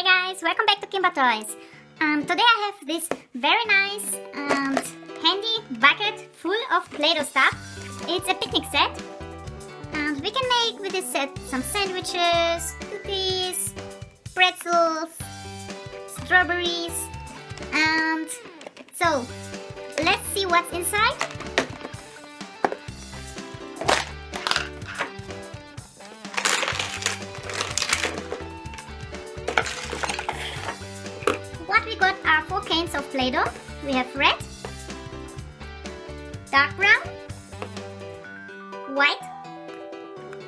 Hey guys, welcome back to Kimba Toys. Today I have this very nice and handy bucket full of Play-Doh stuff. It's a picnic set, and we can make with this set some sandwiches, cookies, pretzels, strawberries, and so let's see what's inside. What we got are 4 cans of Play-Doh. We have red, dark brown, white,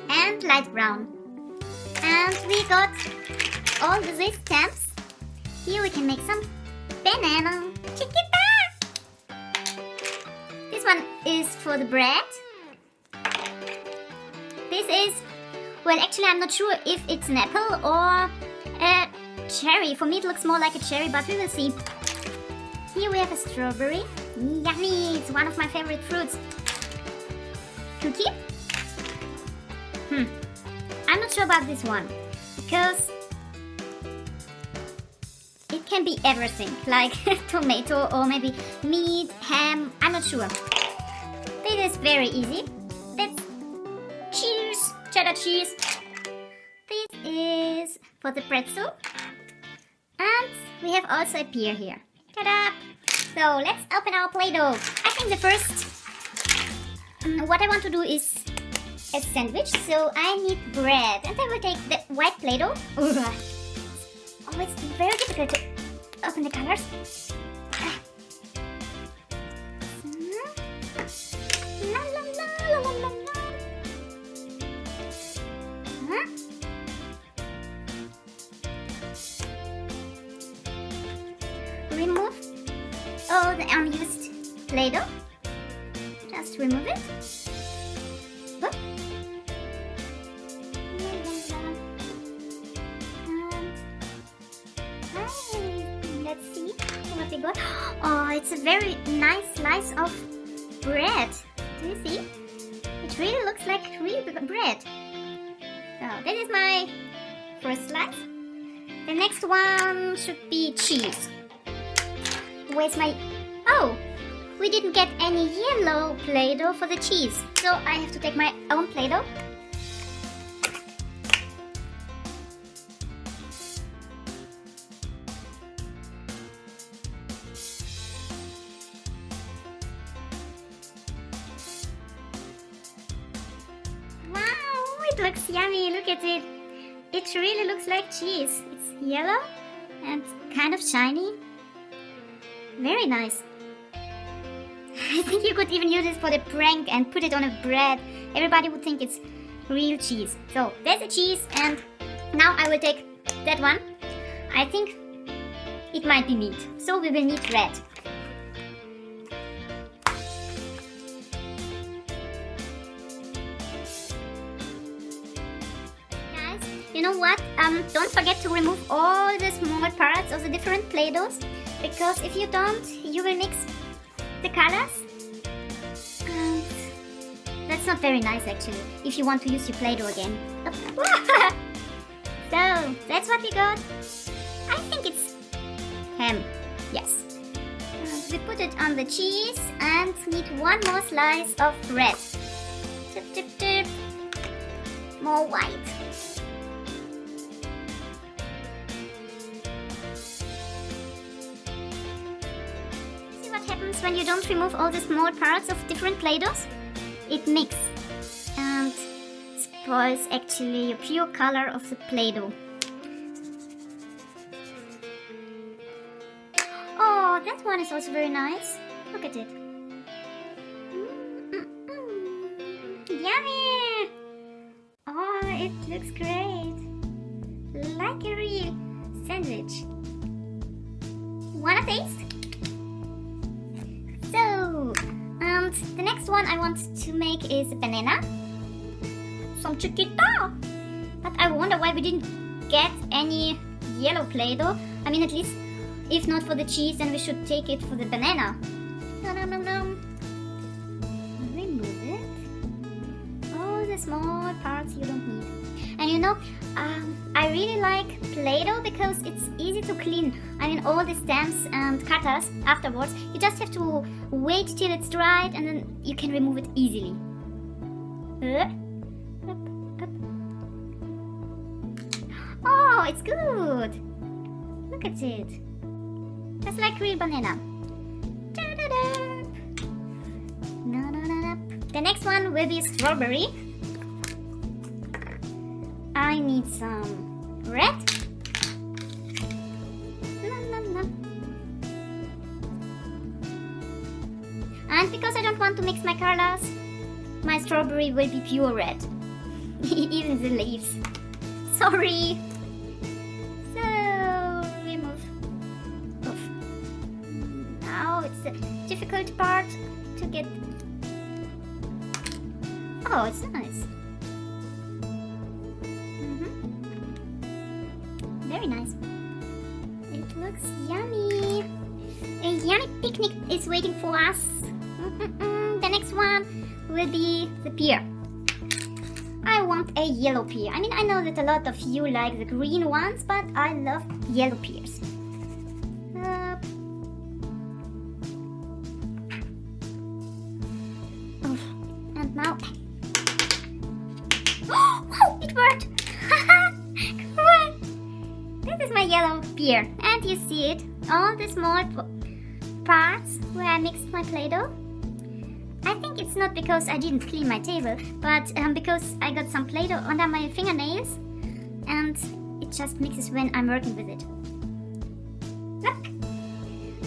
and light brown. And we got all these stamps. Here we can make some banana. Chiquita! This one is for the bread. This is, well, actually I'm not sure if it's an apple or a cherry. For me it looks more like a cherry, but we will see. Here we have a strawberry. Yummy! It's one of my favorite fruits. Cookie? I'm not sure about this one, because it can be everything, like tomato or maybe meat, ham, I'm not sure. This is very easy. That's cheese, cheddar cheese. This is for the pretzel. And we have also a pear here. Ta-da! So let's open our Play-Doh. I think the first, what I want to do is a sandwich. So I need bread, and I will take the white Play-Doh. Oh, it's very difficult to open the colors. La, la, la, la, la, la, la. Remove all the unused Play-Doh. Just remove it. Whoop. And let's see what we got. Oh, it's a very nice slice of bread. Do you see? It really looks like real bread. So this is my first slice. The next one should be cheese. Where's my... Oh! We didn't get any yellow Play-Doh for the cheese. So I have to take my own Play-Doh. Wow! It looks yummy. Look at it. It really looks like cheese. It's yellow and kind of shiny. Very nice. I think you could even use this for the prank and put it on a bread. Everybody would think it's real cheese. So there's the cheese, and now I will take that one. I think it might be meat, so we will need bread. Guys, you know what? Don't forget to remove all the small parts of the different Play-Dohs. Because if you don't, you will mix the colors. And that's not very nice actually, if you want to use your Play-Doh again. So, that's what we got. I think it's ham. Yes. And we put it on the cheese and need one more slice of bread. Tip, tip, tip. More white. What happens when you don't remove all the small parts of different Play-Dohs? It mixes and spoils actually the pure color of the Play-Doh. Oh, that one is also very nice. Look at it. Yummy! Oh, it looks great. Like a real sandwich. Wanna taste? So, and the next one I want to make is a banana. Some chiquita. But I wonder why we didn't get any yellow Play-Doh. I mean, at least, if not for the cheese, then we should take it for the banana. Remove it. All the small parts you don't need. And you know, I really like Play-Doh because it's easy to clean. I mean, all the stamps and cutters afterwards. You just have to wait till it's dried and then you can remove it easily. Up, up. Oh, it's good. Look at it. Just like real banana. The next one will be strawberry. I need some red. And because I don't want to mix my colors, my strawberry will be pure red. Even the leaves. Sorry. So, remove. Oof. Now it's the difficult part to get. Oh, it's nice. Very nice. It looks yummy. A yummy picnic is waiting for us. The next one will be the pear. I want a yellow pear. I mean, I know that a lot of you like the green ones, but I love yellow pears. And now... Oh, it worked! This is my yellow pear, and you see it, all the small parts where I mixed my Play-Doh. I think it's not because I didn't clean my table, but because I got some Play-Doh under my fingernails, and it just mixes when I'm working with it. Look!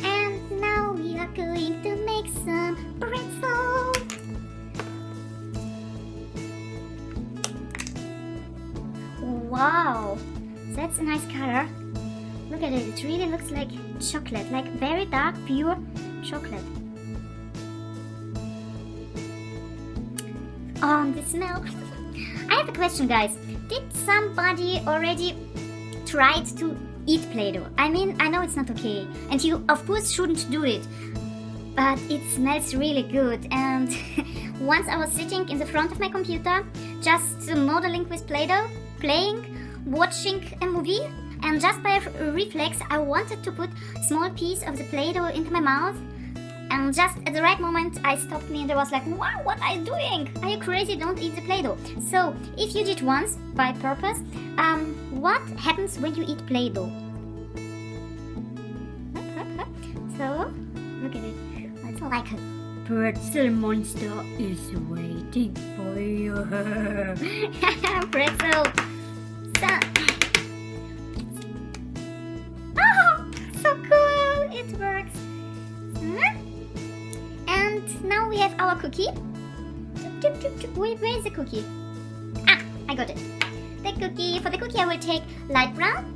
And now we are going to make some pretzel. Wow! That's a nice color. Look at it, it really looks like chocolate, like very dark, pure chocolate. Oh, the smell. I have a question, guys. Did somebody already tried to eat Play-Doh? I mean, I know it's not okay, and you of course shouldn't do it, but it smells really good. And once I was sitting in the front of my computer, just modeling with Play-Doh, playing, watching a movie, and just by reflex I wanted to put a small piece of the Play-Doh into my mouth, and just at the right moment I stopped me and I was like, wow, what are you doing? Are you crazy? Don't eat the Play-Doh. So if you did once by purpose, what happens when you eat Play-Doh? So look at it, it's like a pretzel monster is waiting for you. Pretzel. So, oh, so cool! It works. And now we have our cookie. Where is the cookie? Ah, I got it. The cookie. For the cookie, I will take light brown.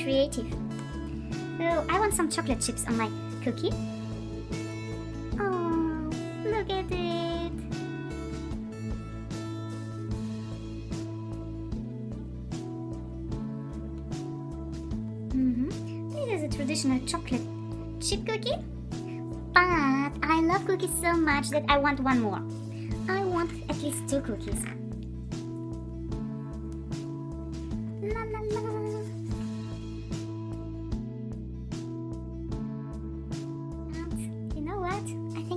Creative. So I want some chocolate chips on my cookie. Oh, look at it. This is a traditional chocolate chip cookie. But I love cookies so much that I want one more. I want at least 2 cookies. La la la.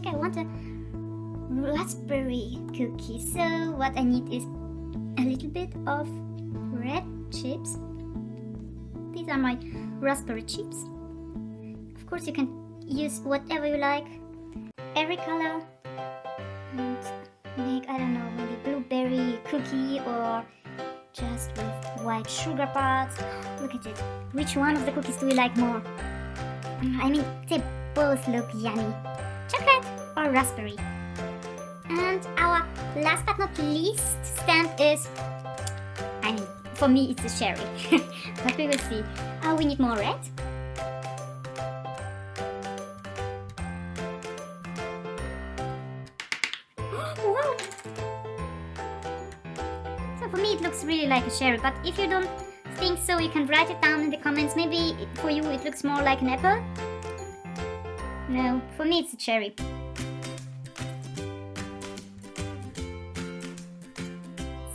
I want a raspberry cookie, so what I need is a little bit of red chips. These are my raspberry chips. Of course you can use whatever you like, every color, and make, I don't know, maybe blueberry cookie or just with white sugar parts. Look at it. Which one of the cookies do you like more? I mean, they both look yummy. Chocolate or raspberry. And our last but not least stamp is, I mean, for me it's a cherry. But we will see. We need more red. So for me it looks really like a cherry, but if you don't think so, you can write it down in the comments. Maybe for you it looks more like an apple. No, for me it's a cherry.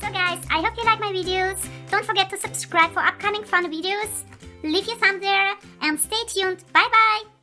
So guys, I hope you like my videos. Don't forget to subscribe for upcoming fun videos. Leave your thumb there and stay tuned. Bye bye!